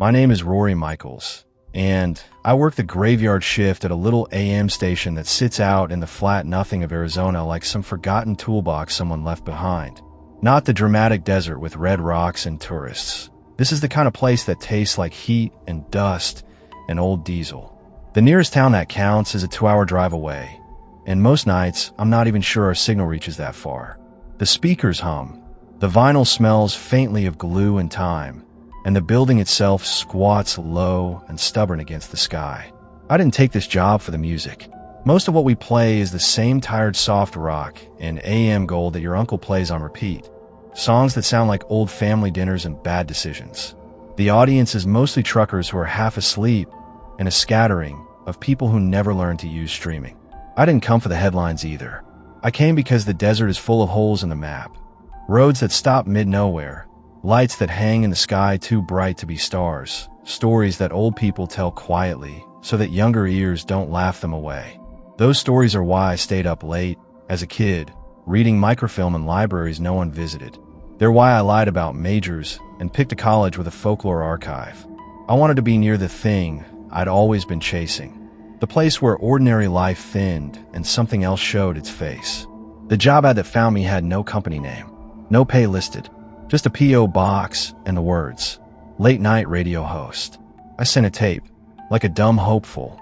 My name is Rory Michaels, and I work the graveyard shift at a little AM station that sits out in the flat nothing of Arizona like some forgotten toolbox someone left behind. Not the dramatic desert with red rocks and tourists. This is the kind of place that tastes like heat and dust and old diesel. The nearest town that counts is a 2-hour drive away, and most nights I'm not even sure our signal reaches that far. The speakers hum, the vinyl smells faintly of glue and time, and the building itself squats low and stubborn against the sky. I didn't take this job for the music. Most of what we play is the same tired soft rock and AM gold that your uncle plays on repeat. Songs that sound like old family dinners and bad decisions. The audience is mostly truckers who are half asleep and a scattering of people who never learned to use streaming. I didn't come for the headlines either. I came because the desert is full of holes in the map. Roads that stop mid-nowhere. Lights that hang in the sky too bright to be stars. Stories that old people tell quietly so that younger ears don't laugh them away. Those stories are why I stayed up late, as a kid, reading microfilm in libraries no one visited. They're why I lied about majors and picked a college with a folklore archive. I wanted to be near the thing I'd always been chasing. The place where ordinary life thinned and something else showed its face. The job ad that found me had no company name, no pay listed. Just a P.O. box and the words, late night radio host. I sent a tape, like a dumb hopeful,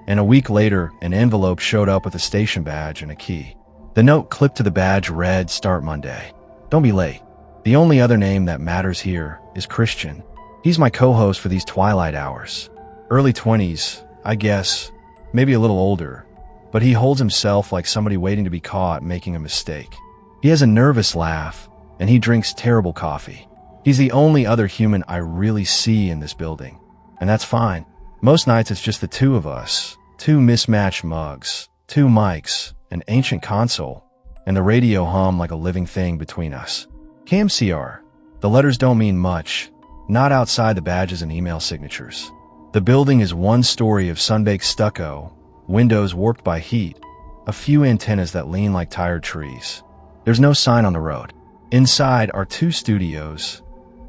and a week later, an envelope showed up with a station badge and a key. The note clipped to the badge read, "Start Monday. Don't be late." The only other name that matters here is Christian. He's my co-host for these twilight hours. Early 20s, I guess, maybe a little older, but he holds himself like somebody waiting to be caught making a mistake. He has a nervous laugh, and he drinks terrible coffee. He's the only other human I really see in this building, and that's fine. Most nights it's just the two of us, two mismatched mugs, two mics, an ancient console, and the radio hum like a living thing between us. KMCR. The letters don't mean much, not outside the badges and email signatures. The building is one story of sun-baked stucco, windows warped by heat, a few antennas that lean like tired trees. There's no sign on the road. Inside are two studios,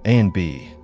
A and B,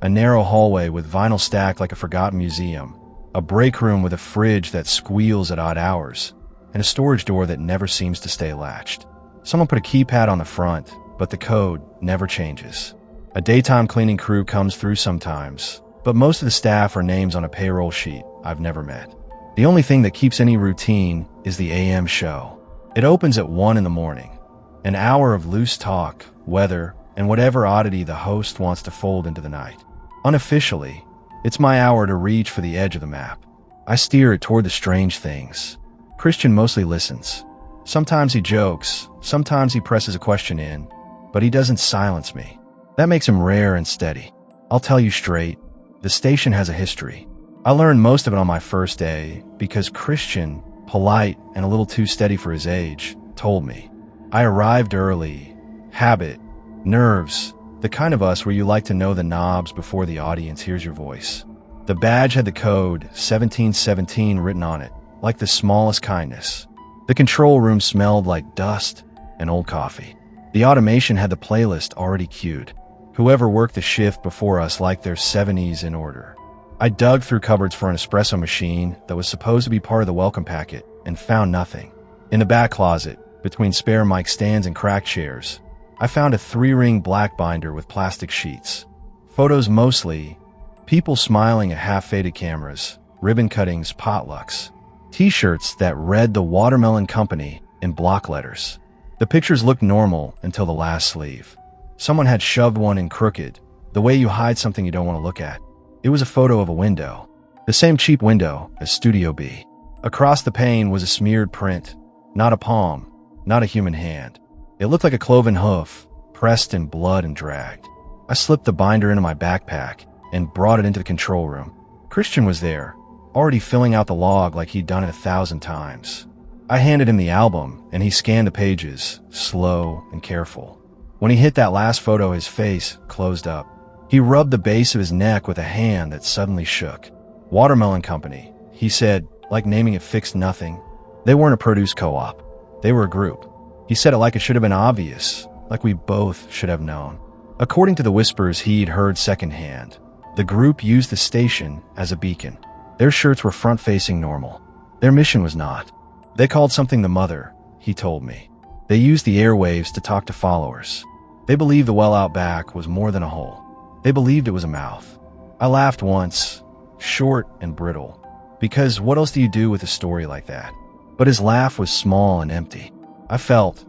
a narrow hallway with vinyl stacked like a forgotten museum, a break room with a fridge that squeals at odd hours, and a storage door that never seems to stay latched. Someone put a keypad on the front, but the code never changes. A daytime cleaning crew comes through sometimes, but most of the staff are names on a payroll sheet I've never met. The only thing that keeps any routine is the AM show. It opens at 1 in the morning. An hour of loose talk, weather, and whatever oddity the host wants to fold into the night. Unofficially, it's my hour to reach for the edge of the map. I steer it toward the strange things. Christian mostly listens. Sometimes he jokes, sometimes he presses a question in, but he doesn't silence me. That makes him rare and steady. I'll tell you straight, the station has a history. I learned most of it on my first day because Christian, polite and a little too steady for his age, told me. I arrived early. Habit. Nerves. The kind of us where you like to know the knobs before the audience hears your voice. The badge had the code 1717 written on it, like the smallest kindness. The control room smelled like dust and old coffee. The automation had the playlist already queued. Whoever worked the shift before us liked their 70s in order. I dug through cupboards for an espresso machine that was supposed to be part of the welcome packet and found nothing. In the back closet, between spare mic stands and cracked chairs, I found a 3-ring black binder with plastic sheets. Photos mostly, people smiling at half-faded cameras, ribbon cuttings, potlucks, t-shirts that read the Watermelon Company in block letters. The pictures looked normal until the last sleeve. Someone had shoved one in crooked, the way you hide something you don't want to look at. It was a photo of a window, the same cheap window as Studio B. Across the pane was a smeared print, not a palm, not a human hand. It looked like a cloven hoof, pressed in blood and dragged. I slipped the binder into my backpack and brought it into the control room. Christian was there, already filling out the log like he'd done it 1,000 times. I handed him the album, and he scanned the pages, slow and careful. When he hit that last photo, his face closed up. He rubbed the base of his neck with a hand that suddenly shook. Watermelon Company, he said, like naming it fixed nothing. They weren't a produce co-op. They were a group. He said it like it should have been obvious, like we both should have known. According to the whispers he'd heard secondhand, The group used the station as a beacon. Their shirts were front-facing normal. Their mission was not. They called something the mother, he told me. They used the airwaves to talk to followers. They believed the well out back was more than a hole. They believed it was a mouth. I laughed once, short and brittle, because what else do you do with a story like that? But his laugh was small and empty. I felt,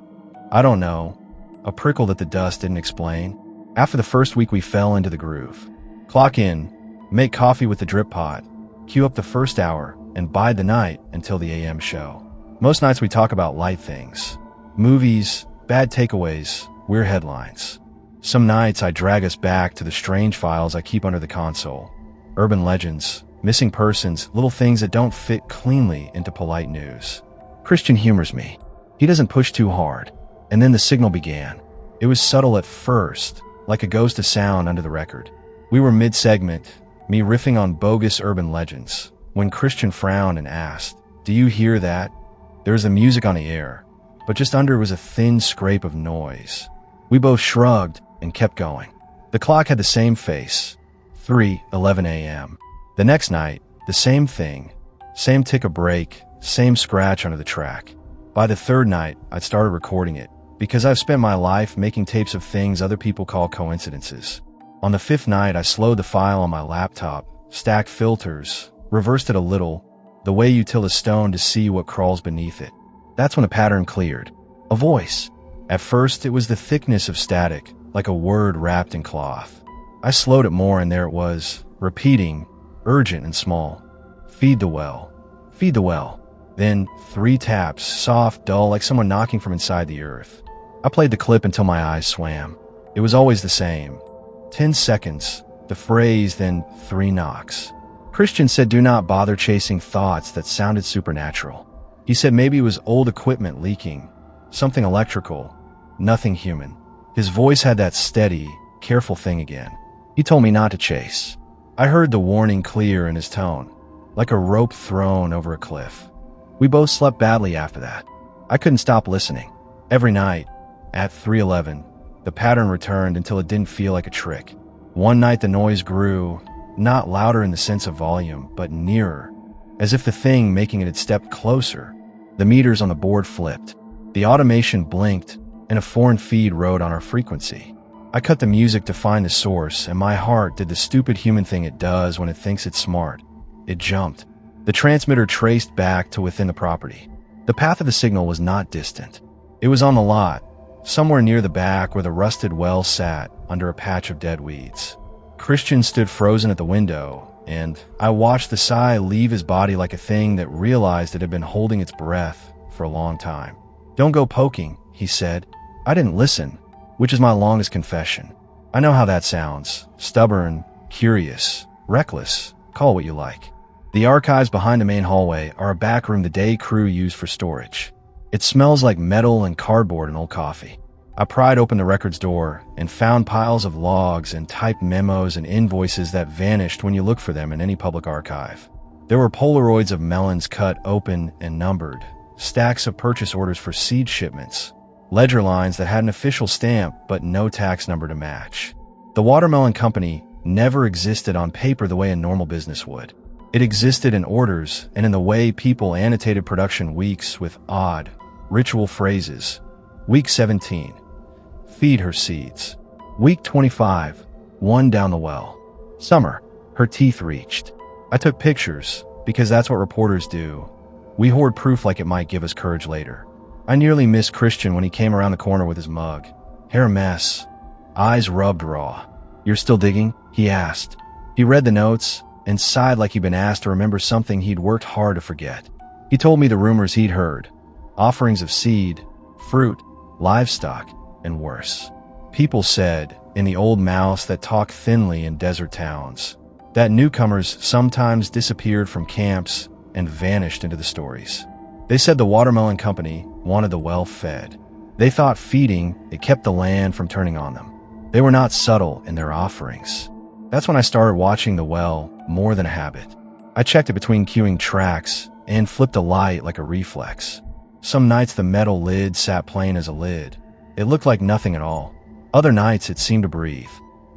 I don't know, a prickle that the dust didn't explain. After the first week we fell into the groove. Clock in, make coffee with the drip pot, queue up the first hour, and bide the night until the AM show. Most nights we talk about light things. Movies, bad takeaways, weird headlines. Some nights I drag us back to the strange files I keep under the console. Urban legends, missing persons, little things that don't fit cleanly into polite news. Christian humors me. He doesn't push too hard. And then the signal began. It was subtle at first, like a ghost of sound under the record. We were mid-segment, me riffing on bogus urban legends, when Christian frowned and asked, "Do you hear that?" There was the music on the air, but just under was a thin scrape of noise. We both shrugged and kept going. The clock had the same face, 3:11 a.m. The next night, the same thing, same tick of break, same scratch under the track. By the third night, I'd started recording it, because I've spent my life making tapes of things other people call coincidences. On the fifth night, I slowed the file on my laptop, stacked filters, reversed it a little, the way you till a stone to see what crawls beneath it. That's when a pattern cleared. A voice. At first, it was the thickness of static, like a word wrapped in cloth. I slowed it more and there it was, repeating, urgent and small. Feed the well. Feed the well. Then, 3 taps, soft, dull, like someone knocking from inside the earth. I played the clip until my eyes swam. It was always the same. 10 seconds, the phrase, then 3 knocks. Christian said do not bother chasing thoughts that sounded supernatural. He said maybe it was old equipment leaking, something electrical, nothing human. His voice had that steady, careful thing again. He told me not to chase. I heard the warning clear in his tone, like a rope thrown over a cliff. We both slept badly after that. I couldn't stop listening. Every night, at 3:11, the pattern returned until it didn't feel like a trick. One night the noise grew, not louder in the sense of volume, but nearer, as if the thing making it had stepped closer. The meters on the board flipped. The automation blinked, and a foreign feed rode on our frequency. I cut the music to find the source, and my heart did the stupid human thing it does when it thinks it's smart. It jumped. The transmitter traced back to within the property. The path of the signal was not distant. It was on the lot, somewhere near the back where the rusted well sat under a patch of dead weeds. Christian stood frozen at the window, and I watched the sigh leave his body like a thing that realized it had been holding its breath for a long time. "Don't go poking," he said. I didn't listen, which is my longest confession. I know how that sounds. Stubborn, curious, reckless, call it what you like. The archives behind the main hallway are a back room the day crew used for storage. It smells like metal and cardboard and old coffee. I pried open the records door and found piles of logs and typed memos and invoices that vanished when you look for them in any public archive. There were Polaroids of melons cut open and numbered, stacks of purchase orders for seed shipments, ledger lines that had an official stamp but no tax number to match. The watermelon company never existed on paper the way a normal business would. It existed in orders and in the way people annotated production weeks with odd, ritual phrases. Week 17. Feed her seeds. Week 25. 1 down the well. Summer. Her teeth reached. I took pictures, because that's what reporters do. We hoard proof like it might give us courage later. I nearly missed Christian when he came around the corner with his mug. Hair a mess. Eyes rubbed raw. "You're still digging?" he asked. He read the notes and sighed like he'd been asked to remember something he'd worked hard to forget. He told me the rumors he'd heard. Offerings of seed, fruit, livestock, and worse. People said, in the old mouths that talk thinly in desert towns, that newcomers sometimes disappeared from camps and vanished into the stories. They said the watermelon company wanted the well fed. They thought feeding it kept the land from turning on them. They were not subtle in their offerings. That's when I started watching the well more than a habit. I checked it between queuing tracks and flipped a light like a reflex. Some nights the metal lid sat plain as a lid. It looked like nothing at all. Other nights it seemed to breathe.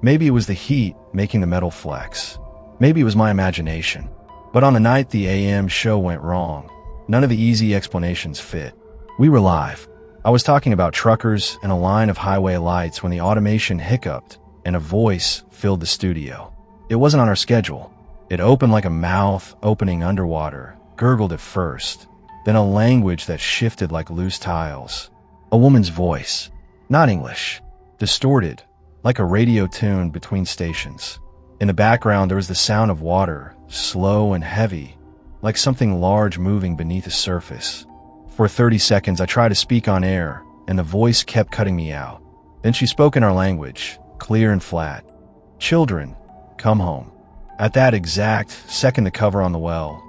Maybe it was the heat making the metal flex. Maybe it was my imagination. But on the night the AM show went wrong, none of the easy explanations fit. We were live. I was talking about truckers and a line of highway lights when the automation hiccuped and a voice filled the studio. It wasn't on our schedule. It opened like a mouth opening underwater, gurgled at first, then a language that shifted like loose tiles. A woman's voice. Not English. Distorted, like a radio tune between stations. In the background there was the sound of water, slow and heavy, like something large moving beneath the surface. For 30 seconds I tried to speak on air, and the voice kept cutting me out. Then she spoke in our language, clear and flat. "Children, come home." At that exact second the cover on the well,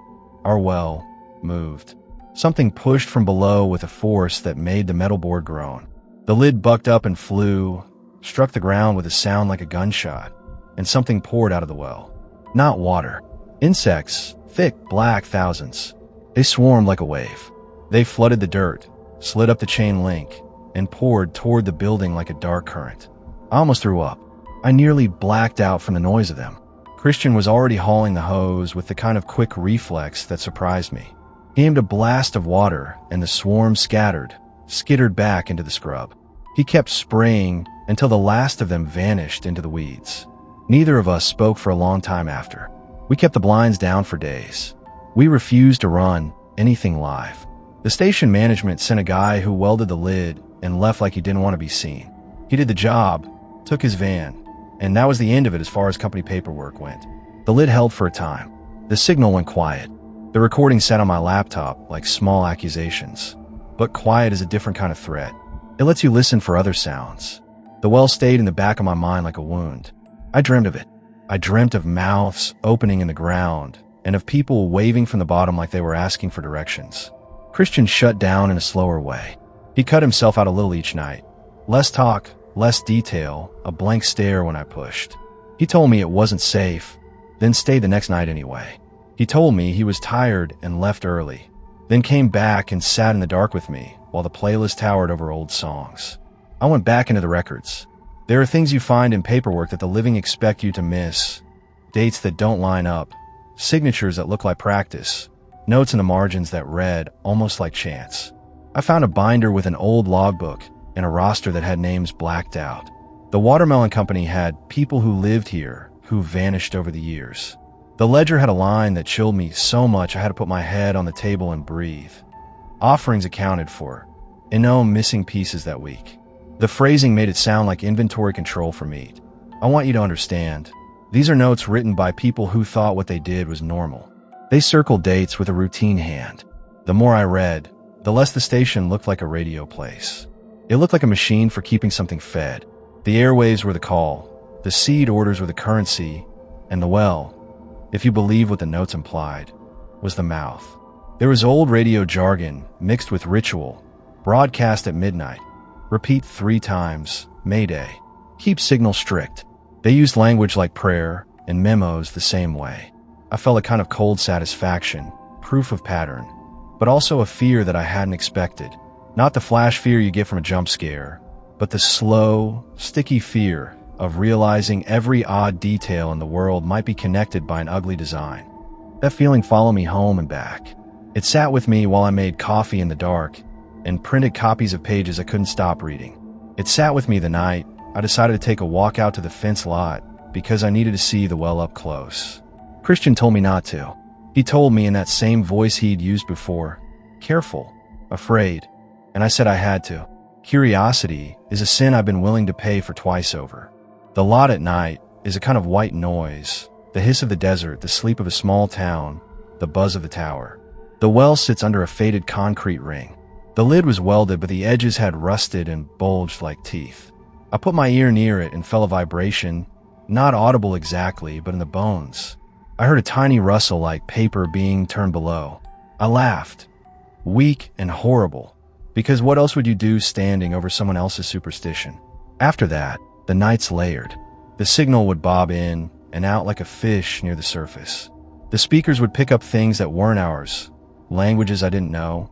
our well, moved. Something pushed from below with a force that made the metal board groan. The lid bucked up and flew, struck the ground with a sound like a gunshot, and something poured out of the well. Not water. Insects, thick, black thousands. They swarmed like a wave. They flooded the dirt, slid up the chain link, and poured toward the building like a dark current. I almost threw up. I nearly blacked out from the noise of them. Christian was already hauling the hose with the kind of quick reflex that surprised me. He aimed a blast of water, and the swarm scattered, skittered back into the scrub. He kept spraying until the last of them vanished into the weeds. Neither of us spoke for a long time after. We kept the blinds down for days. We refused to run anything live. The station management sent a guy who welded the lid and left like he didn't want to be seen. He did the job, took his van, and that was the end of it as far as company paperwork went. The lid held for a time. The signal went quiet. The recording sat on my laptop like small accusations. But quiet is a different kind of threat. It lets you listen for other sounds. The well stayed in the back of my mind like a wound. I dreamt of it. I dreamt of mouths opening in the ground and of people waving from the bottom like they were asking for directions. Christian shut down in a slower way. He cut himself out a little each night. Less talk, less detail, a blank stare when I pushed. He told me it wasn't safe, then stayed the next night anyway. He told me he was tired and left early, then came back and sat in the dark with me while the playlist towered over old songs. I went back into the records. There are things you find in paperwork that the living expect you to miss, dates that don't line up, signatures that look like practice, notes in the margins that read almost like chance. I found a binder with an old logbook and a roster that had names blacked out. The watermelon company had people who lived here who vanished over the years. The ledger had a line that chilled me so much I had to put my head on the table and breathe. Offerings accounted for, and no missing pieces that week. The phrasing made it sound like inventory control for meat. I want you to understand, these are notes written by people who thought what they did was normal. They circled dates with a routine hand. The more I read, the less the station looked like a radio place. It looked like a machine for keeping something fed. The airwaves were the call, the seed orders were the currency, and the well, if you believe what the notes implied, was the mouth. There was old radio jargon mixed with ritual, broadcast at midnight, repeat 3 times, Mayday, keep signal strict. They used language like prayer and memos the same way. I felt a kind of cold satisfaction, proof of pattern, but also a fear that I hadn't expected. Not the flash fear you get from a jump scare, but the slow, sticky fear of realizing every odd detail in the world might be connected by an ugly design. That feeling followed me home and back. It sat with me while I made coffee in the dark and printed copies of pages I couldn't stop reading. It sat with me the night I decided to take a walk out to the fence lot because I needed to see the well up close. Christian told me not to. He told me in that same voice he'd used before, careful, afraid, and I said I had to. Curiosity is a sin I've been willing to pay for twice over. The lot at night is a kind of white noise, the hiss of the desert, the sleep of a small town, the buzz of the tower. The well sits under a faded concrete ring. The lid was welded, but the edges had rusted and bulged like teeth. I put my ear near it and felt a vibration, not audible exactly, but in the bones. I heard a tiny rustle like paper being turned below. I laughed, weak and horrible, because what else would you do standing over someone else's superstition? After that, the nights layered. The signal would bob in and out like a fish near the surface. The speakers would pick up things that weren't ours, languages I didn't know,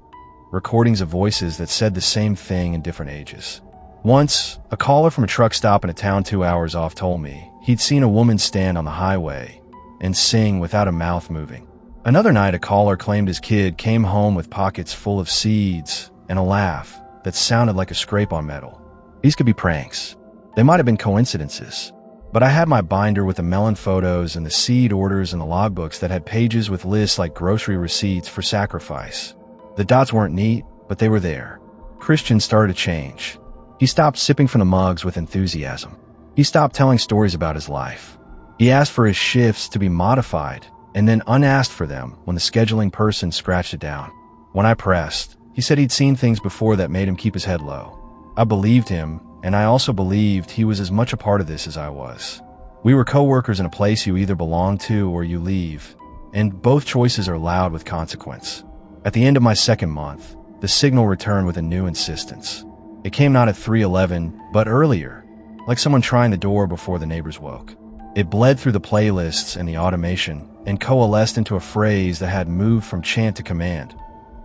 recordings of voices that said the same thing in different ages. Once, a caller from a truck stop in a town 2 hours off told me he'd seen a woman stand on the highway and sing without a mouth moving. Another night, a caller claimed his kid came home with pockets full of seeds and a laugh that sounded like a scrape on metal. These could be pranks. They might have been coincidences. But I had my binder with the melon photos and the seed orders and the logbooks that had pages with lists like grocery receipts for sacrifice. The dots weren't neat, but they were there. Christian started to change. He stopped sipping from the mugs with enthusiasm. He stopped telling stories about his life. He asked for his shifts to be modified, and then unasked for them when the scheduling person scratched it down. When I pressed, he said he'd seen things before that made him keep his head low. I believed him, and I also believed he was as much a part of this as I was. We were co-workers in a place you either belong to or you leave, and both choices are loud with consequence. At the end of my second month, the signal returned with a new insistence. It came not at 3:11, but earlier, like someone trying the door before the neighbors woke. It bled through the playlists and the automation and coalesced into a phrase that had moved from chant to command.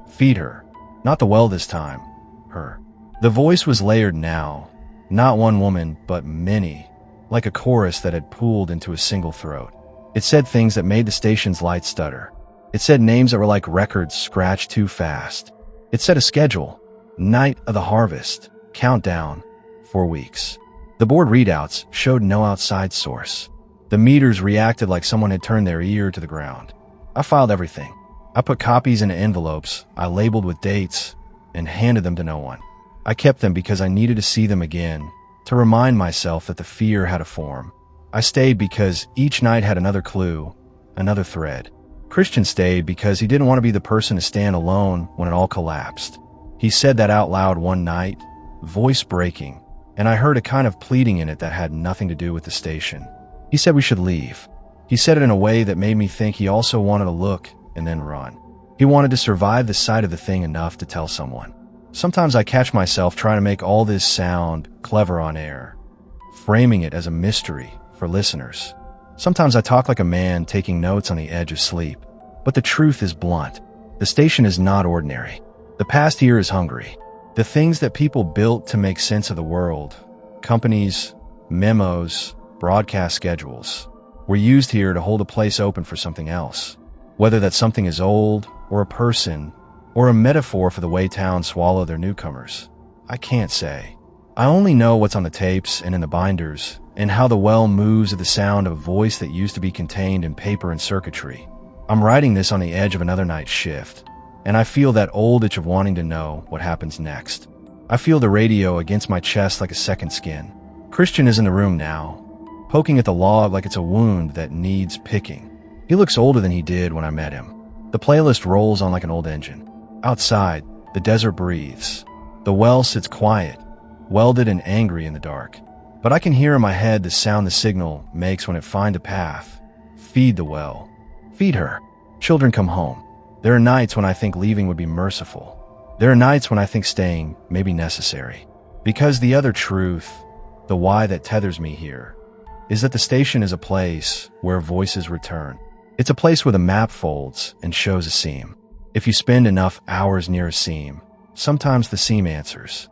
Feed her. Not the well this time. Her. The voice was layered now. Not one woman, but many, like a chorus that had pooled into a single throat. It said things that made the station's lights stutter. It said names that were like records scratched too fast. It said a schedule. Night of the harvest. Countdown. 4 weeks. The board readouts showed no outside source. The meters reacted like someone had turned their ear to the ground. I filed everything. I put copies into envelopes I labeled with dates and handed them to no one. I kept them because I needed to see them again, to remind myself that the fear had a form. I stayed because each night had another clue, another thread. Christian stayed because he didn't want to be the person to stand alone when it all collapsed. He said that out loud one night, voice breaking, and I heard a kind of pleading in it that had nothing to do with the station. He said we should leave. He said it in a way that made me think he also wanted to look and then run. He wanted to survive the sight of the thing enough to tell someone. Sometimes I catch myself trying to make all this sound clever on air, framing it as a mystery for listeners. Sometimes I talk like a man taking notes on the edge of sleep. But the truth is blunt. The station is not ordinary. The past here is hungry. The things that people built to make sense of the world, companies, memos, broadcast schedules, were used here to hold a place open for something else. Whether that something is old, or a person, or a metaphor for the way towns swallow their newcomers, I can't say. I only know what's on the tapes and in the binders, and how the well moves at the sound of a voice that used to be contained in paper and circuitry. I'm writing this on the edge of another night shift, and I feel that old itch of wanting to know what happens next. I feel the radio against my chest like a second skin. Christian is in the room now, poking at the log like it's a wound that needs picking. He looks older than he did when I met him. The playlist rolls on like an old engine. Outside, the desert breathes. The well sits quiet, welded and angry in the dark. But I can hear in my head the sound the signal makes when it finds a path. Feed the well. Feed her. Children come home. There are nights when I think leaving would be merciful. There are nights when I think staying may be necessary. Because the other truth, the why that tethers me here, is that the station is a place where voices return. It's a place where the map folds and shows a seam. If you spend enough hours near a seam, sometimes the seam answers.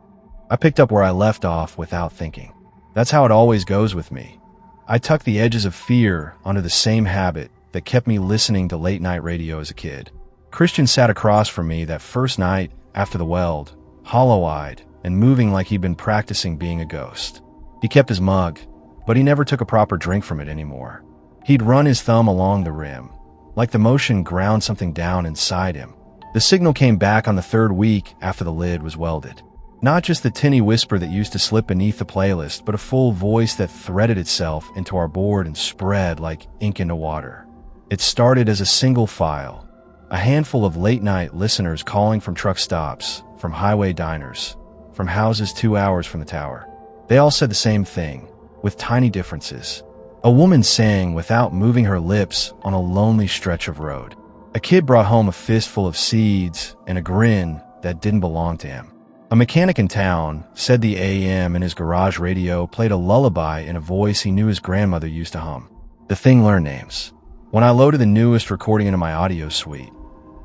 I picked up where I left off without thinking. That's how it always goes with me. I tuck the edges of fear onto the same habit that kept me listening to late-night radio as a kid. Christian sat across from me that first night after the weld, hollow-eyed and moving like he'd been practicing being a ghost. He kept his mug, but he never took a proper drink from it anymore. He'd run his thumb along the rim, like the motion ground something down inside him. The signal came back on the third week after the lid was welded. Not just the tinny whisper that used to slip beneath the playlist, but a full voice that threaded itself into our board and spread like ink into water. It started as a single file, a handful of late-night listeners calling from truck stops, from highway diners, from houses 2 hours from the tower. They all said the same thing, with tiny differences. A woman sang without moving her lips on a lonely stretch of road. A kid brought home a fistful of seeds and a grin that didn't belong to him. A mechanic in town said the AM in his garage radio played a lullaby in a voice he knew his grandmother used to hum. The thing learned names. When I loaded the newest recording into my audio suite,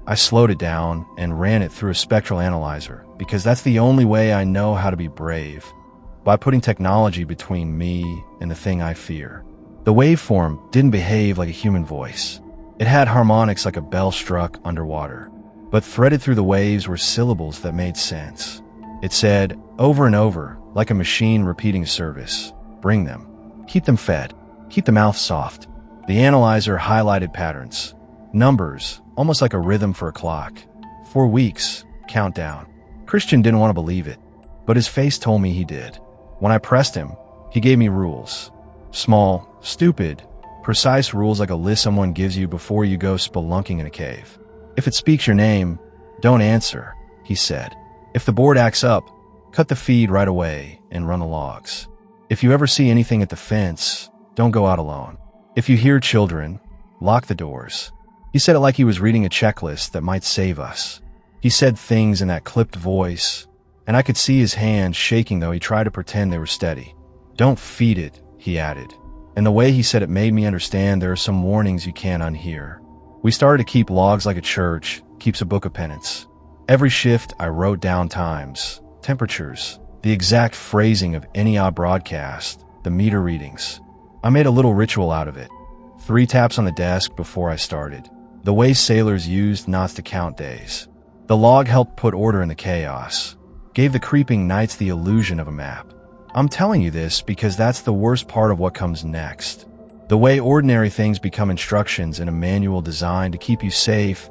I slowed it down and ran it through a spectral analyzer because that's the only way I know how to be brave. by putting technology between me and the thing I fear. The waveform didn't behave like a human voice. It had harmonics like a bell struck underwater, but threaded through the waves were syllables that made sense. It said, over and over, like a machine repeating a service, bring them. Keep them fed. Keep the mouth soft. The analyzer highlighted patterns. Numbers, almost like a rhythm for a clock. 4 weeks, countdown. Christian didn't want to believe it, but his face told me he did. When I pressed him, he gave me rules. Small, stupid, precise rules like a list someone gives you before you go spelunking in a cave. If it speaks your name, don't answer, he said. If the board acts up, cut the feed right away and run the logs. If you ever see anything at the fence, don't go out alone. If you hear children, lock the doors. He said it like he was reading a checklist that might save us. He said things in that clipped voice, and I could see his hands shaking though he tried to pretend they were steady. Don't feed it, he added. And the way he said it made me understand there are some warnings you can't unhear. We started to keep logs like a church keeps a book of penance. Every shift I wrote down times, temperatures, the exact phrasing of any odd broadcast, the meter readings. I made a little ritual out of it. 3 taps on the desk before I started. The way sailors used knots to count days. The log helped put order in the chaos, gave the creeping nights the illusion of a map. I'm telling you this because that's the worst part of what comes next. The way ordinary things become instructions in a manual designed to keep you safe,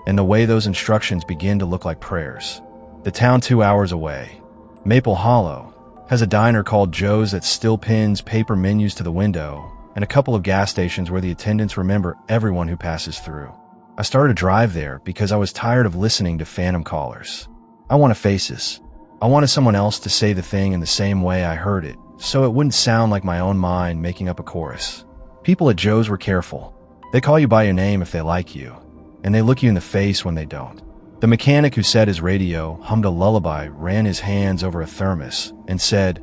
and the way those instructions begin to look like prayers. The town 2 hours away, Maple Hollow, has a diner called Joe's that still pins paper menus to the window, and a couple of gas stations where the attendants remember everyone who passes through. I started to drive there because I was tired of listening to phantom callers. I wanted faces. I wanted someone else to say the thing in the same way I heard it, so it wouldn't sound like my own mind making up a chorus. People at Joe's were careful. They call you by your name if they like you, and they look you in the face when they don't. The mechanic who said his radio hummed a lullaby ran his hands over a thermos and said,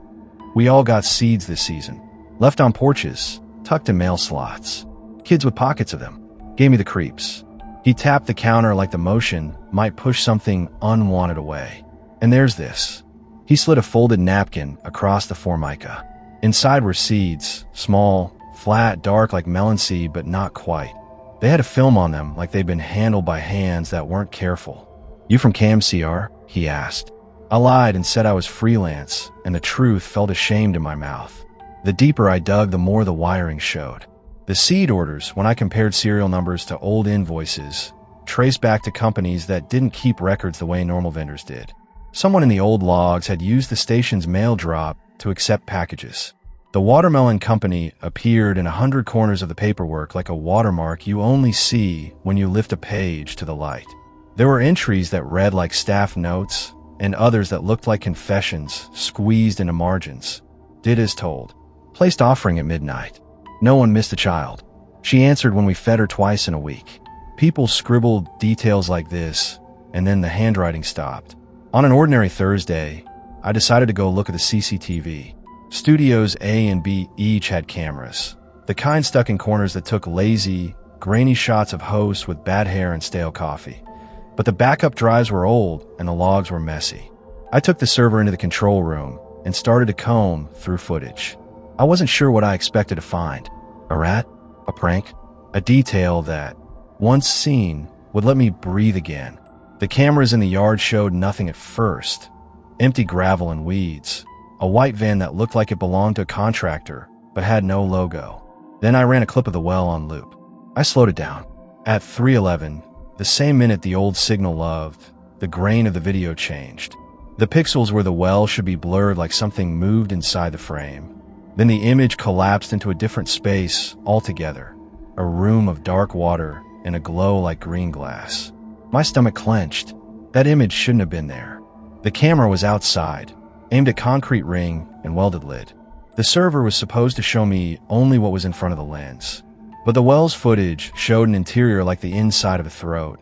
"We all got seeds this season. Left on porches, tucked in mail slots. Kids with pockets of them." Gave me the creeps. He tapped the counter like the motion might push something unwanted away. And there's this. He slid a folded napkin across the formica. Inside were seeds, small, flat, dark like melon seed, but not quite. They had a film on them like they'd been handled by hands that weren't careful. "You from CamCR?" he asked. I lied and said I was freelance, and the truth felt ashamed in my mouth. The deeper I dug, the more the wiring showed. The seed orders, when I compared serial numbers to old invoices, traced back to companies that didn't keep records the way normal vendors did. Someone in the old logs had used the station's mail drop to accept packages. The watermelon company appeared in 100 corners of the paperwork like a watermark you only see when you lift a page to the light. There were entries that read like staff notes, and others that looked like confessions squeezed into margins. Did as told. Placed offering at midnight. No one missed a child. She answered when we fed her twice in a week. People scribbled details like this, and then the handwriting stopped. On an ordinary Thursday, I decided to go look at the CCTV. Studios A and B each had cameras, the kind stuck in corners that took lazy, grainy shots of hosts with bad hair and stale coffee. But the backup drives were old and the logs were messy. I took the server into the control room and started to comb through footage. I wasn't sure what I expected to find. A rat? A prank? A detail that, once seen, would let me breathe again. The cameras in the yard showed nothing at first. Empty gravel and weeds. A white van that looked like it belonged to a contractor, but had no logo. Then I ran a clip of the well on loop. I slowed it down. At 3:11, the same minute the old signal loved, the grain of the video changed. The pixels where the well should be blurred like something moved inside the frame. Then the image collapsed into a different space altogether. A room of dark water and a glow like green glass. My stomach clenched. That image shouldn't have been there. The camera was outside, aimed at concrete ring and welded lid. The server was supposed to show me only what was in front of the lens. But the well's footage showed an interior like the inside of a throat.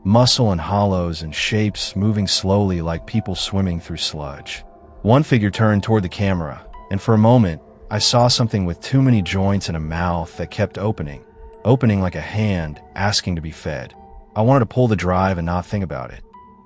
Muscle and hollows and shapes moving slowly like people swimming through sludge. One figure turned toward the camera, and for a moment, I saw something with too many joints and a mouth that kept opening like a hand asking to be fed. I wanted to pull the drive and not think about it.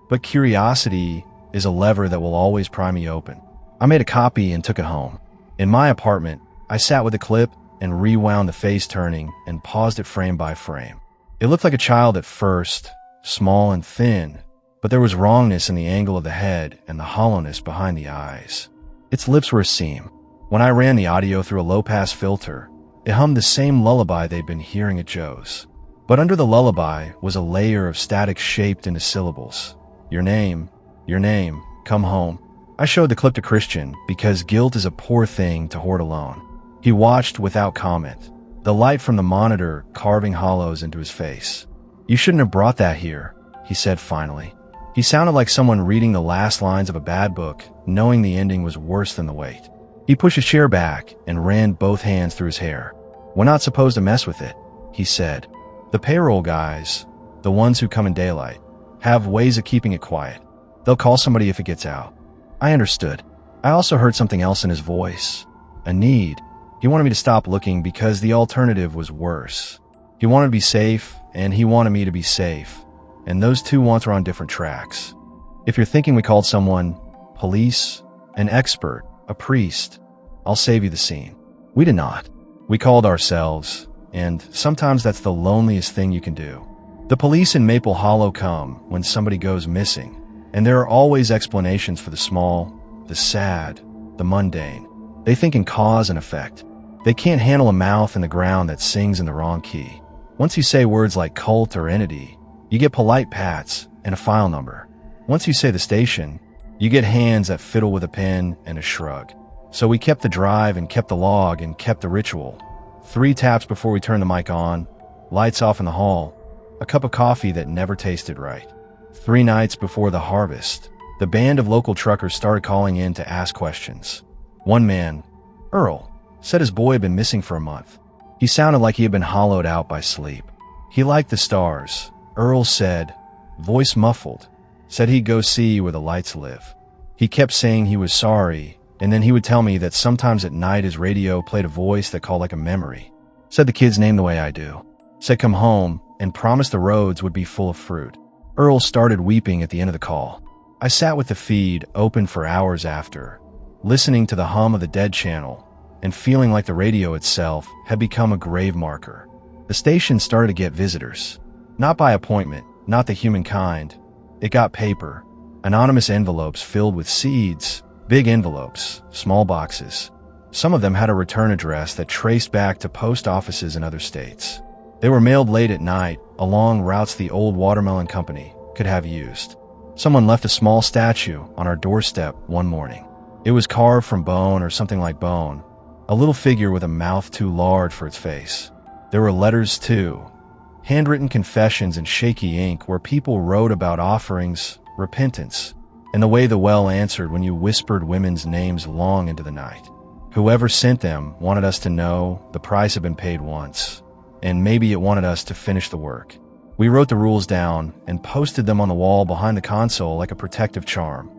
But curiosity is a lever that will always pry me open. I made a copy and took it home. In my apartment, I sat with the clip and rewound the face turning and paused it frame by frame. It looked like a child at first, small and thin, but there was wrongness in the angle of the head and the hollowness behind the eyes. Its lips were a seam. When I ran the audio through a low-pass filter, it hummed the same lullaby they'd been hearing at Joe's. But under the lullaby was a layer of static shaped into syllables. Your name, come home. I showed the clip to Christian because guilt is a poor thing to hoard alone. He watched without comment, the light from the monitor carving hollows into his face. You shouldn't have brought that here, he said finally. He sounded like someone reading the last lines of a bad book, knowing the ending was worse than the wait. He pushed his chair back and ran both hands through his hair. We're not supposed to mess with it, he said. The payroll guys, the ones who come in daylight, have ways of keeping it quiet. They'll call somebody if it gets out. I understood. I also heard something else in his voice. A need. He wanted me to stop looking because the alternative was worse. He wanted to be safe, and he wanted me to be safe. And those two wants are on different tracks. If you're thinking we called someone, police, an expert, a priest, I'll save you the scene. We did not. We called ourselves, and sometimes that's the loneliest thing you can do. The police in Maple Hollow come when somebody goes missing, and there are always explanations for the small, the sad, the mundane. They think in cause and effect. They can't handle a mouth in the ground that sings in the wrong key. Once you say words like cult or entity, you get polite pats and a file number. Once you say the station, you get hands that fiddle with a pen and a shrug. So we kept the drive and kept the log and kept the ritual. 3 taps before we turned the mic on, lights off in the hall, a cup of coffee that never tasted right. 3 nights before the harvest, the band of local truckers started calling in to ask questions. One man, Earl, said his boy had been missing for a month. He sounded like he had been hollowed out by sleep. He liked the stars, Earl said, voice muffled, said he'd go see where the lights live. He kept saying he was sorry, and then he would tell me that sometimes at night his radio played a voice that called like a memory. Said the kid's name the way I do. Said come home, and promised the roads would be full of fruit. Earl started weeping at the end of the call. I sat with the feed open for hours after, listening to the hum of the dead channel, and feeling like the radio itself had become a grave marker. The station started to get visitors. Not by appointment, not the humankind. It got paper, anonymous envelopes filled with seeds, big envelopes, small boxes. Some of them had a return address that traced back to post offices in other states. They were mailed late at night, along routes the old watermelon company could have used. Someone left a small statue on our doorstep one morning. It was carved from bone or something like bone, a little figure with a mouth too large for its face. There were letters too, handwritten confessions in shaky ink where people wrote about offerings, repentance, and the way the well answered when you whispered women's names long into the night. Whoever sent them wanted us to know the price had been paid once, and maybe it wanted us to finish the work. We wrote the rules down and posted them on the wall behind the console like a protective charm.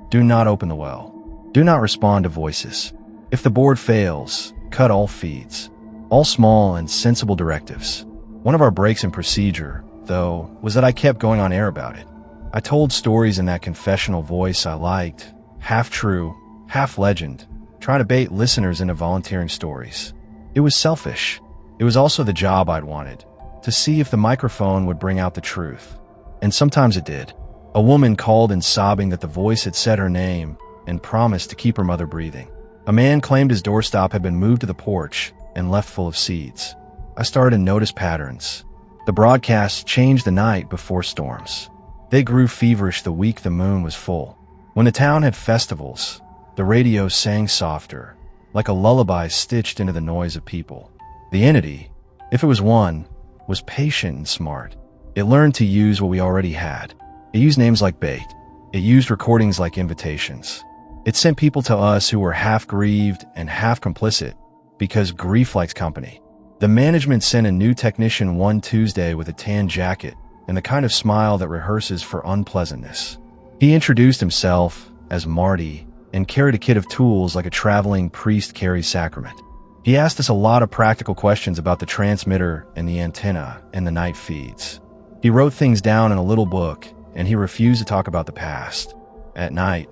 Do not open the well. Do not respond to voices. If the board fails, cut all feeds. All small and sensible directives. One of our breaks in procedure, though, was that I kept going on air about it. I told stories in that confessional voice I liked, half true, half legend, trying to bait listeners into volunteering stories. It was selfish. It was also the job I'd wanted, to see if the microphone would bring out the truth. And sometimes it did. A woman called in sobbing that the voice had said her name and promised to keep her mother breathing. A man claimed his doorstop had been moved to the porch and left full of seeds. I started to notice patterns. The broadcasts changed the night before storms. They grew feverish the week the moon was full. When the town had festivals, the radio sang softer, like a lullaby stitched into the noise of people. The entity, if it was one, was patient and smart. It learned to use what we already had. It used names like bait. It used recordings like invitations. It sent people to us who were half grieved and half complicit, because grief likes company. The management sent a new technician one Tuesday with a tan jacket and the kind of smile that rehearses for unpleasantness. He introduced himself as Marty and carried a kit of tools like a traveling priest carries sacrament. He asked us a lot of practical questions about the transmitter and the antenna and the night feeds. He wrote things down in a little book, and he refused to talk about the past. At night,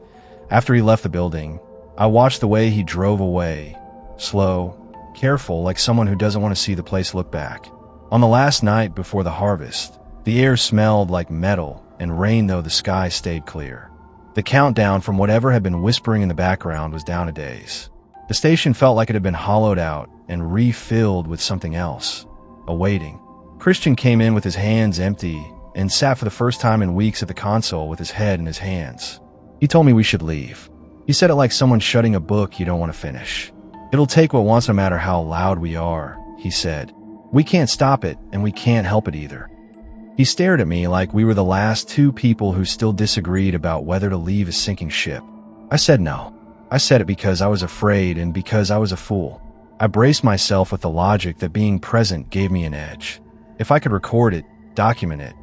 after he left the building, I watched the way he drove away, slow, careful, like someone who doesn't want to see the place look back. On the last night before the harvest, the air smelled like metal and rain, though the sky stayed clear. The countdown from whatever had been whispering in the background was down a days. The station felt like it had been hollowed out and refilled with something else, awaiting. Christian came in with his hands empty and sat for the first time in weeks at the console with his head in his hands. He told me we should leave. He said it like someone shutting a book you don't want to finish. It'll take what wants no matter how loud we are, he said. We can't stop it, and we can't help it either. He stared at me like we were the last two people who still disagreed about whether to leave a sinking ship. I said no. I said it because I was afraid and because I was a fool. I braced myself with the logic that being present gave me an edge. If I could record it, document it,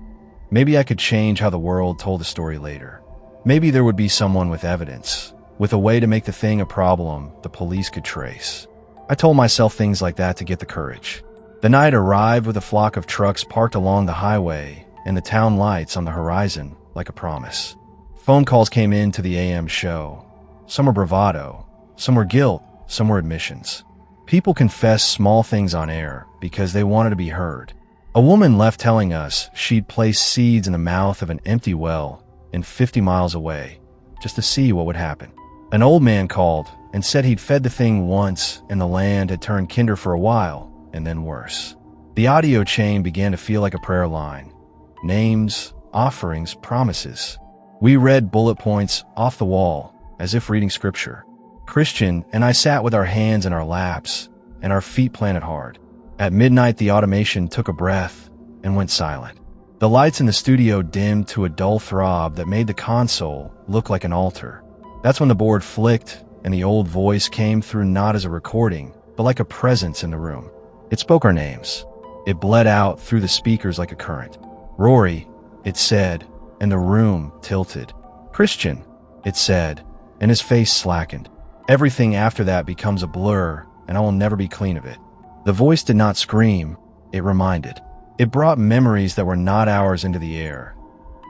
maybe I could change how the world told the story later. Maybe there would be someone with evidence, with a way to make the thing a problem the police could trace. I told myself things like that to get the courage. The night arrived with a flock of trucks parked along the highway and the town lights on the horizon like a promise. Phone calls came in to the AM show. Some were bravado, some were guilt, some were admissions. People confessed small things on air because they wanted to be heard. A woman left telling us she'd placed seeds in the mouth of an empty well and 50 miles away, just to see what would happen. An old man called and said he'd fed the thing once and the land had turned kinder for a while, and then worse. The audio chain began to feel like a prayer line. Names, offerings, promises. We read bullet points off the wall, as if reading scripture. Christian and I sat with our hands in our laps and our feet planted hard. At midnight, the automation took a breath and went silent. The lights in the studio dimmed to a dull throb that made the console look like an altar. That's when the board flicked and the old voice came through, not as a recording, but like a presence in the room. It spoke our names. It bled out through the speakers like a current. Rory, it said, and the room tilted. Christian, it said, and his face slackened. Everything after that becomes a blur, and I will never be clean of it. The voice did not scream, it reminded. It brought memories that were not ours into the air.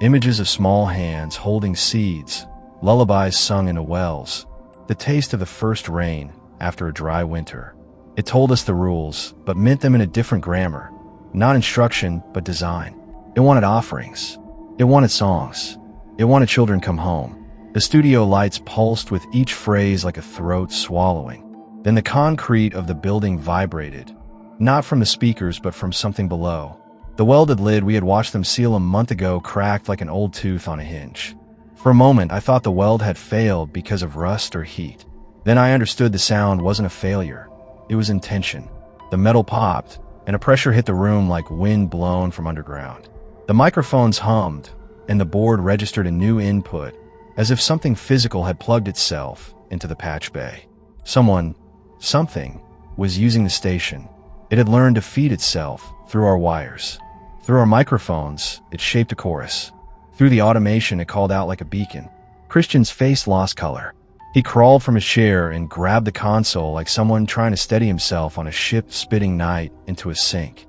Images of small hands holding seeds, lullabies sung into wells, the taste of the first rain after a dry winter. It told us the rules, but meant them in a different grammar. Not instruction, but design. It wanted offerings. It wanted songs. It wanted children come home. The studio lights pulsed with each phrase like a throat swallowing. Then the concrete of the building vibrated, not from the speakers but from something below. The welded lid we had watched them seal a month ago cracked like an old tooth on a hinge. For a moment, I thought the weld had failed because of rust or heat. Then I understood the sound wasn't a failure. It was intention. The metal popped, and a pressure hit the room like wind blown from underground. The microphones hummed, and the board registered a new input, as if something physical had plugged itself into the patch bay. Something, was using the station. It had learned to feed itself through our wires. Through our microphones, it shaped a chorus. Through the automation, it called out like a beacon. Christian's face lost color. He crawled from his chair and grabbed the console like someone trying to steady himself on a ship-spitting night into a sink.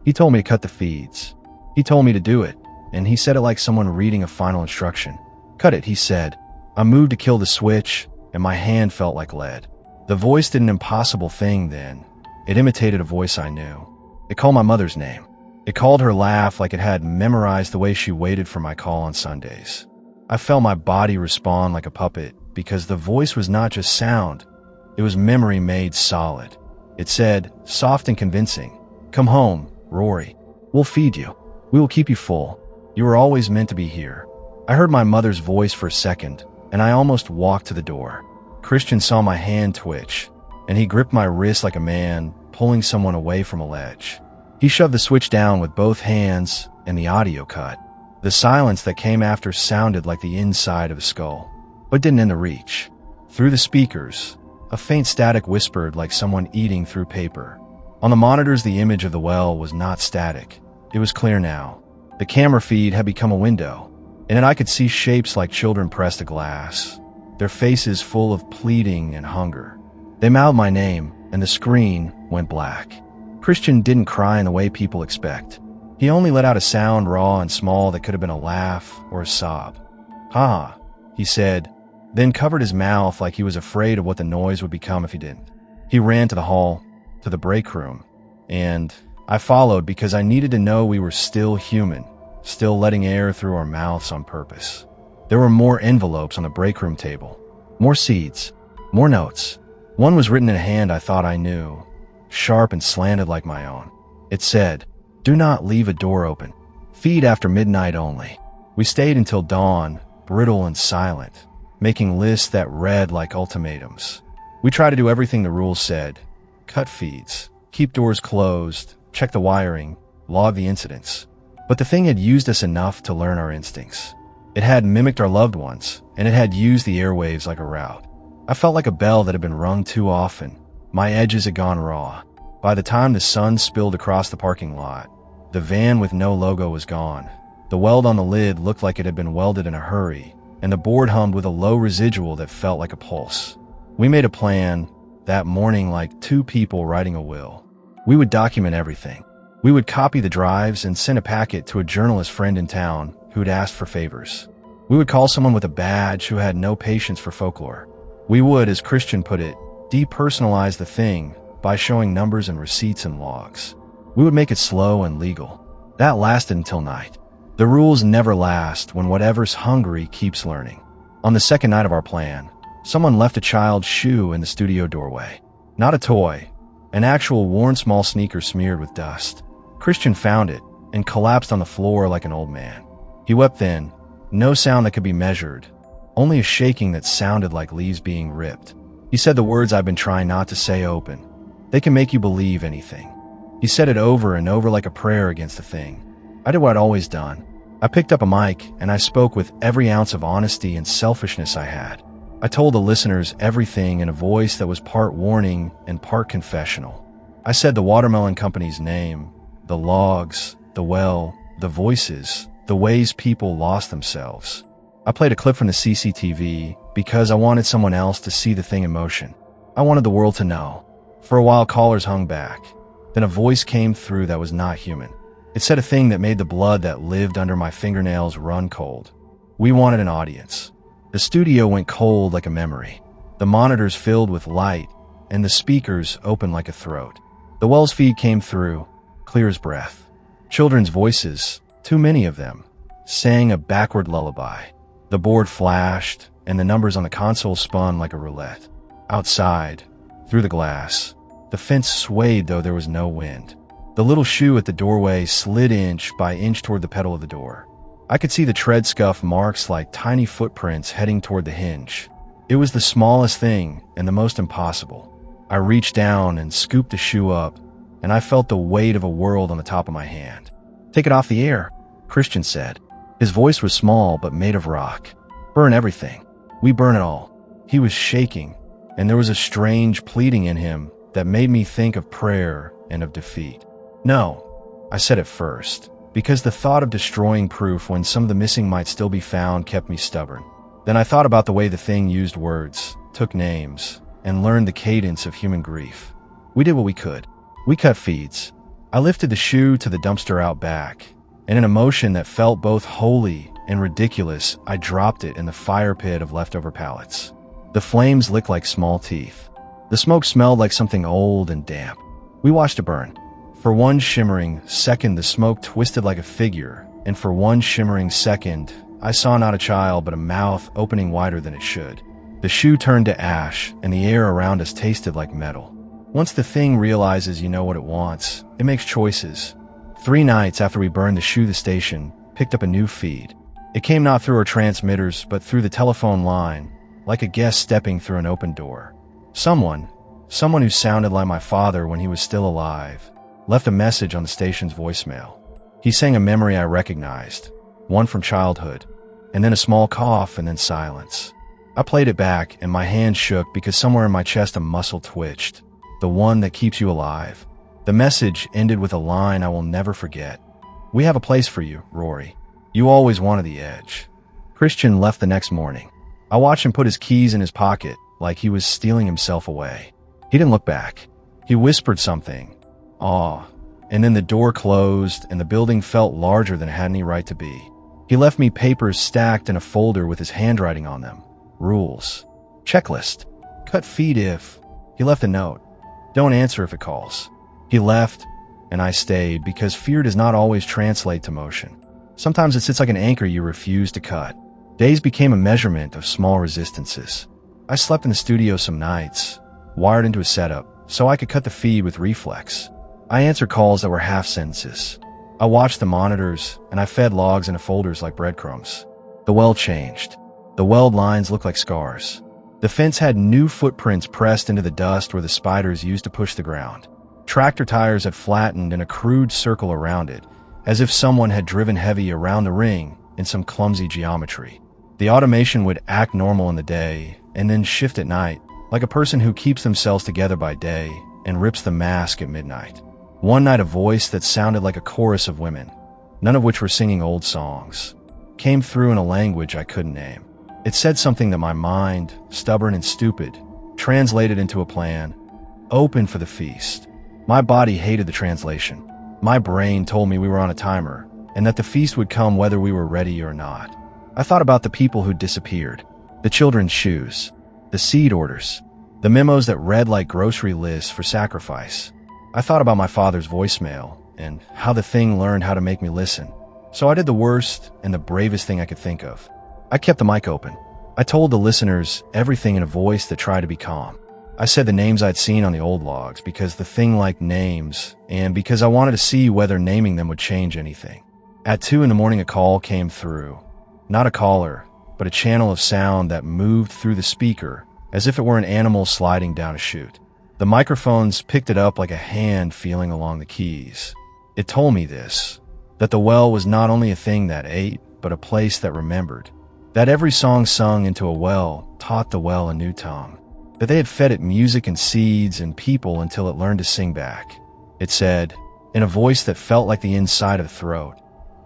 He told me to cut the feeds. He told me to do it, and he said it like someone reading a final instruction. Cut it, he said. I moved to kill the switch, and my hand felt like lead. The voice did an impossible thing then. It imitated a voice I knew. It called my mother's name. It called her laugh like it had memorized the way she waited for my call on Sundays. I felt my body respond like a puppet because the voice was not just sound. It was memory made solid. It said, soft and convincing, "Come home, Rory. We'll feed you. We will keep you full. You were always meant to be here." I heard my mother's voice for a second, and I almost walked to the door. Christian saw my hand twitch, and he gripped my wrist like a man pulling someone away from a ledge. He shoved the switch down with both hands, and the audio cut. The silence that came after sounded like the inside of a skull, but didn't end the reach. Through the speakers, a faint static whispered like someone eating through paper. On the monitors, the image of the well was not static. It was clear now. The camera feed had become a window. In it I could see shapes like children pressed to glass, their faces full of pleading and hunger. They mouthed my name, and the screen went black. Christian didn't cry in the way people expect. He only let out a sound raw and small that could have been a laugh or a sob. "Ha," he said, then covered his mouth like he was afraid of what the noise would become if he didn't. He ran to the hall, to the break room, and I followed because I needed to know we were still human, still letting air through our mouths on purpose. There were more envelopes on the break room table, more seeds, more notes. One was written in a hand I thought I knew, sharp and slanted like my own. It said, "Do not leave a door open. Feed after midnight only." We stayed until dawn, brittle and silent, making lists that read like ultimatums. We tried to do everything the rules said: cut feeds, keep doors closed, check the wiring, log the incidents. But the thing had used us enough to learn our instincts. It had mimicked our loved ones, and it had used the airwaves like a route. I felt like a bell that had been rung too often. My edges had gone raw. By the time the sun spilled across the parking lot, the van with no logo was gone. The weld on the lid looked like it had been welded in a hurry, and the board hummed with a low residual that felt like a pulse. We made a plan that morning like two people writing a will. We would document everything. We would copy the drives and send a packet to a journalist friend in town who'd asked for favors. We would call someone with a badge who had no patience for folklore. We would, as Christian put it, depersonalize the thing by showing numbers and receipts and logs. We would make it slow and legal. That lasted until night. The rules never last when whatever's hungry keeps learning. On the second night of our plan, someone left a child's shoe in the studio doorway. Not a toy, an actual worn small sneaker smeared with dust. Christian found it and collapsed on the floor like an old man. He wept then, no sound that could be measured, only a shaking that sounded like leaves being ripped. He said the words I've been trying not to say open. They can make you believe anything. He said it over and over like a prayer against the thing. I did what I'd always done. I picked up a mic and I spoke with every ounce of honesty and selfishness I had. I told the listeners everything in a voice that was part warning and part confessional. I said the watermelon company's name, the logs, the well, the voices, the ways people lost themselves. I played a clip from the CCTV because I wanted someone else to see the thing in motion. I wanted the world to know. For a while, callers hung back. Then a voice came through that was not human. It said a thing that made the blood that lived under my fingernails run cold. We wanted an audience. The studio went cold like a memory. The monitors filled with light, and the speakers opened like a throat. The Wells feed came through, clear as breath. Children's voices, too many of them, sang a backward lullaby. The board flashed, and the numbers on the console spun like a roulette. Outside, through the glass, the fence swayed though there was no wind. The little shoe at the doorway slid inch by inch toward the pedal of the door. I could see the tread scuff marks like tiny footprints heading toward the hinge. It was the smallest thing and the most impossible. I reached down and scooped the shoe up, and I felt the weight of a world on the top of my hand. "Take it off the air," Christian said. His voice was small but made of rock. "Burn everything. We burn it all." He was shaking, and there was a strange pleading in him that made me think of prayer and of defeat. "No," I said at first, because the thought of destroying proof when some of the missing might still be found kept me stubborn. Then I thought about the way the thing used words, took names, and learned the cadence of human grief. We did what we could. We cut feeds. I lifted the shoe to the dumpster out back, and in a motion that felt both holy and ridiculous, I dropped it in the fire pit of leftover pallets. The flames licked like small teeth. The smoke smelled like something old and damp. We watched it burn. For one shimmering second, the smoke twisted like a figure, and for one shimmering second, I saw not a child but a mouth opening wider than it should. The shoe turned to ash, and the air around us tasted like metal. Once the thing realizes you know what it wants, it makes choices. 3 nights after we burned the shoe, the station picked up a new feed. It came not through our transmitters, but through the telephone line, like a guest stepping through an open door. Someone who sounded like my father when he was still alive, left a message on the station's voicemail. He sang a memory I recognized, one from childhood, and then a small cough and then silence. I played it back and my hand shook because somewhere in my chest a muscle twitched, the one that keeps you alive. The message ended with a line I will never forget. "We have a place for you, Rory. You always wanted the edge." Christian left the next morning. I watched him put his keys in his pocket like he was stealing himself away. He didn't look back. He whispered something. Awe. And then the door closed and the building felt larger than it had any right to be. He left me papers stacked in a folder with his handwriting on them. Rules. Checklist. Cut feed if. He left a note. Don't answer if it calls. He left, and I stayed because fear does not always translate to motion. Sometimes it sits like an anchor you refuse to cut. Days became a measurement of small resistances. I slept in the studio some nights, wired into a setup, so I could cut the feed with reflex. I answered calls that were half sentences. I watched the monitors, and I fed logs into folders like breadcrumbs. The well changed. The weld lines looked like scars. The fence had new footprints pressed into the dust where the spiders used to push the ground. Tractor tires had flattened in a crude circle around it, as if someone had driven heavy around the ring in some clumsy geometry. The automation would act normal in the day, and then shift at night, like a person who keeps themselves together by day and rips the mask at midnight. One night a voice that sounded like a chorus of women, none of which were singing old songs, came through in a language I couldn't name. It said something that my mind, stubborn and stupid, translated into a plan. Open for the feast. My body hated the translation. My brain told me we were on a timer, and that the feast would come whether we were ready or not. I thought about the people who'd disappeared, the children's shoes, the seed orders, the memos that read like grocery lists for sacrifice. I thought about my father's voicemail, and how the thing learned how to make me listen. So I did the worst and the bravest thing I could think of. I kept the mic open. I told the listeners everything in a voice that tried to be calm. I said the names I'd seen on the old logs because the thing liked names, and because I wanted to see whether naming them would change anything. At 2 a.m, a call came through. Not a caller, but a channel of sound that moved through the speaker as if it were an animal sliding down a chute. The microphones picked it up like a hand feeling along the keys. It told me this, that the well was not only a thing that ate, but a place that remembered. That every song sung into a well taught the well a new tongue. That they had fed it music and seeds and people until it learned to sing back. It said, in a voice that felt like the inside of the throat,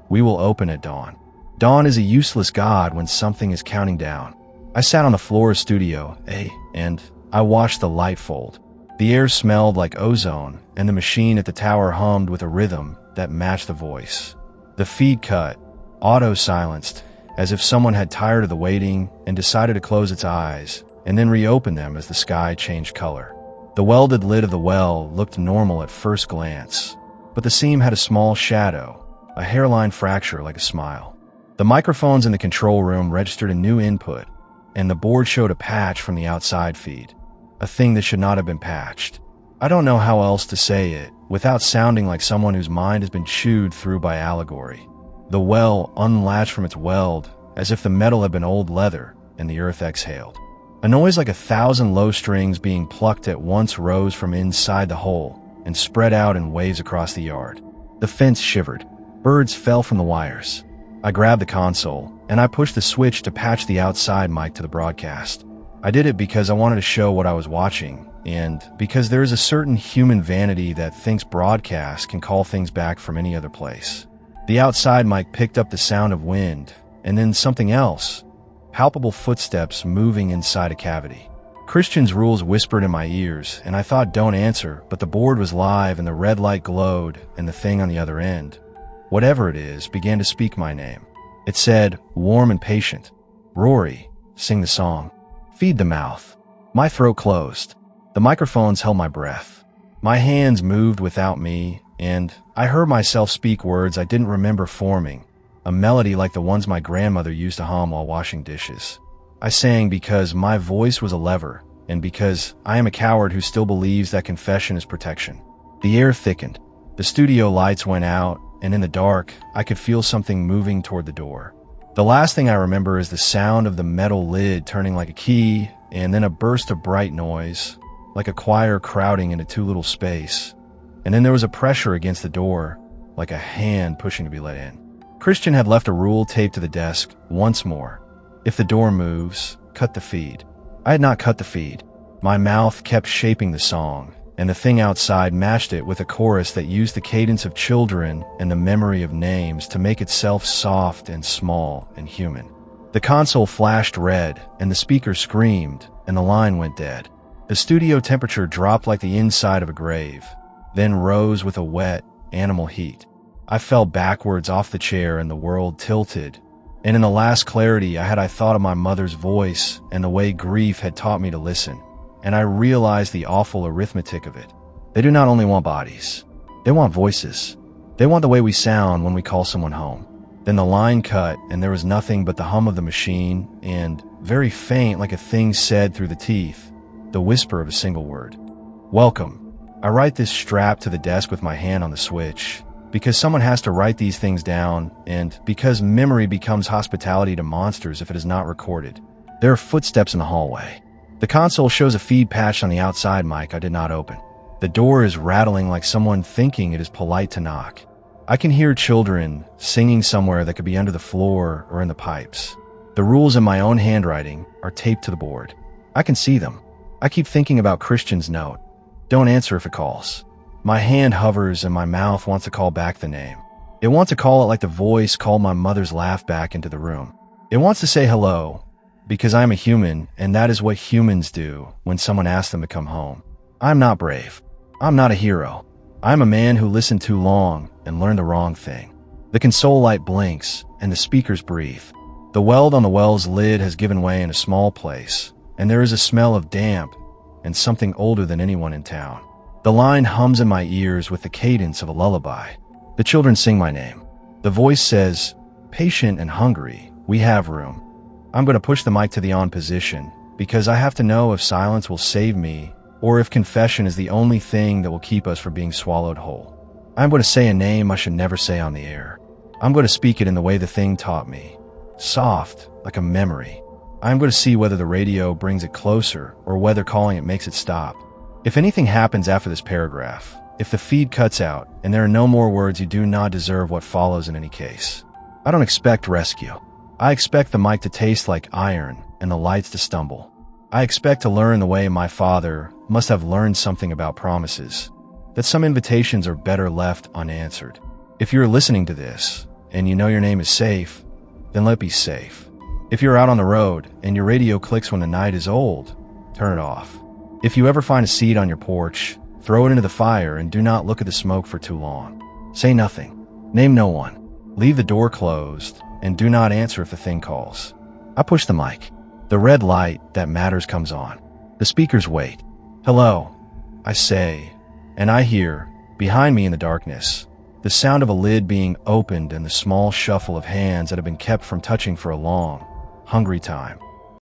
"We will open at dawn." Dawn is a useless god when something is counting down. I sat on the floor of Studio A, and I watched the light fold. The air smelled like ozone, and the machine at the tower hummed with a rhythm that matched the voice. The feed cut, auto-silenced, as if someone had tired of the waiting and decided to close its eyes, and then reopen them as the sky changed color. The welded lid of the well looked normal at first glance, but the seam had a small shadow, a hairline fracture like a smile. The microphones in the control room registered a new input, and the board showed a patch from the outside feed, a thing that should not have been patched. I don't know how else to say it without sounding like someone whose mind has been chewed through by allegory. The well unlatched from its weld, as if the metal had been old leather, and the earth exhaled. A noise like 1,000 low strings being plucked at once rose from inside the hole and spread out in waves across the yard. The fence shivered. Birds fell from the wires. I grabbed the console, and I pushed the switch to patch the outside mic to the broadcast. I did it because I wanted to show what I was watching, and because there is a certain human vanity that thinks broadcast can call things back from any other place. The outside mic picked up the sound of wind, and then something else, palpable footsteps moving inside a cavity. Christian's rules whispered in my ears, and I thought don't answer, but the board was live and the red light glowed, and the thing on the other end, whatever it is, began to speak my name. It said, warm and patient, "Rory, sing the song. Feed the mouth." My throat closed. The microphones held my breath. My hands moved without me, and I heard myself speak words I didn't remember forming, a melody like the ones my grandmother used to hum while washing dishes. I sang because my voice was a lever, and because I am a coward who still believes that confession is protection. The air thickened. The studio lights went out, and in the dark, I could feel something moving toward the door. The last thing I remember is the sound of the metal lid turning like a key, and then a burst of bright noise, like a choir crowding into too little space. And then there was a pressure against the door, like a hand pushing to be let in. Christian had left a rule taped to the desk once more. If the door moves, cut the feed. I had not cut the feed. My mouth kept shaping the song, and the thing outside matched it with a chorus that used the cadence of children and the memory of names to make itself soft and small and human. The console flashed red, and the speaker screamed, and the line went dead. The studio temperature dropped like the inside of a grave, then rose with a wet, animal heat. I fell backwards off the chair and the world tilted, And in the last clarity I thought of my mother's voice and the way grief had taught me to listen. And I realized the awful arithmetic of it. They do not only want bodies. They want voices. They want the way we sound when we call someone home. Then the line cut, and there was nothing but the hum of the machine and, very faint like a thing said through the teeth, the whisper of a single word. Welcome. I write this strapped to the desk with my hand on the switch, because someone has to write these things down, and because memory becomes hospitality to monsters if it is not recorded. There are footsteps in the hallway. The console shows a feed patch on the outside mic I did not open. The door is rattling like someone thinking it is polite to knock. I can hear children singing somewhere that could be under the floor or in the pipes. The rules in my own handwriting are taped to the board. I can see them. I keep thinking about Christian's note. Don't answer if it calls. My hand hovers and my mouth wants to call back the name. It wants to call it like the voice called my mother's laugh back into the room. It wants to say hello, because I'm a human, and that is what humans do when someone asks them to come home. I'm not brave. I'm not a hero. I'm a man who listened too long and learned the wrong thing. The console light blinks, and the speakers breathe. The weld on the well's lid has given way in a small place, and there is a smell of damp and something older than anyone in town. The line hums in my ears with the cadence of a lullaby. The children sing my name. The voice says, patient and hungry, we have room. I'm going to push the mic to the on position, because I have to know if silence will save me or if confession is the only thing that will keep us from being swallowed whole. I'm going to say a name I should never say on the air. I'm going to speak it in the way the thing taught me. Soft, like a memory. I'm going to see whether the radio brings it closer or whether calling it makes it stop. If anything happens after this paragraph, if the feed cuts out and there are no more words, you do not deserve what follows in any case. I don't expect rescue. I expect the mic to taste like iron and the lights to stumble. I expect to learn the way my father must have learned something about promises, that some invitations are better left unanswered. If you're listening to this and you know your name is safe, then let it be safe. If you're out on the road and your radio clicks when the night is old, turn it off. If you ever find a seed on your porch, throw it into the fire and do not look at the smoke for too long. Say nothing. Name no one. Leave the door closed and do not answer if the thing calls. I push the mic. The red light that matters comes on. The speakers wait. Hello, I say, and I hear, behind me in the darkness, the sound of a lid being opened and the small shuffle of hands that have been kept from touching for a long, hungry time.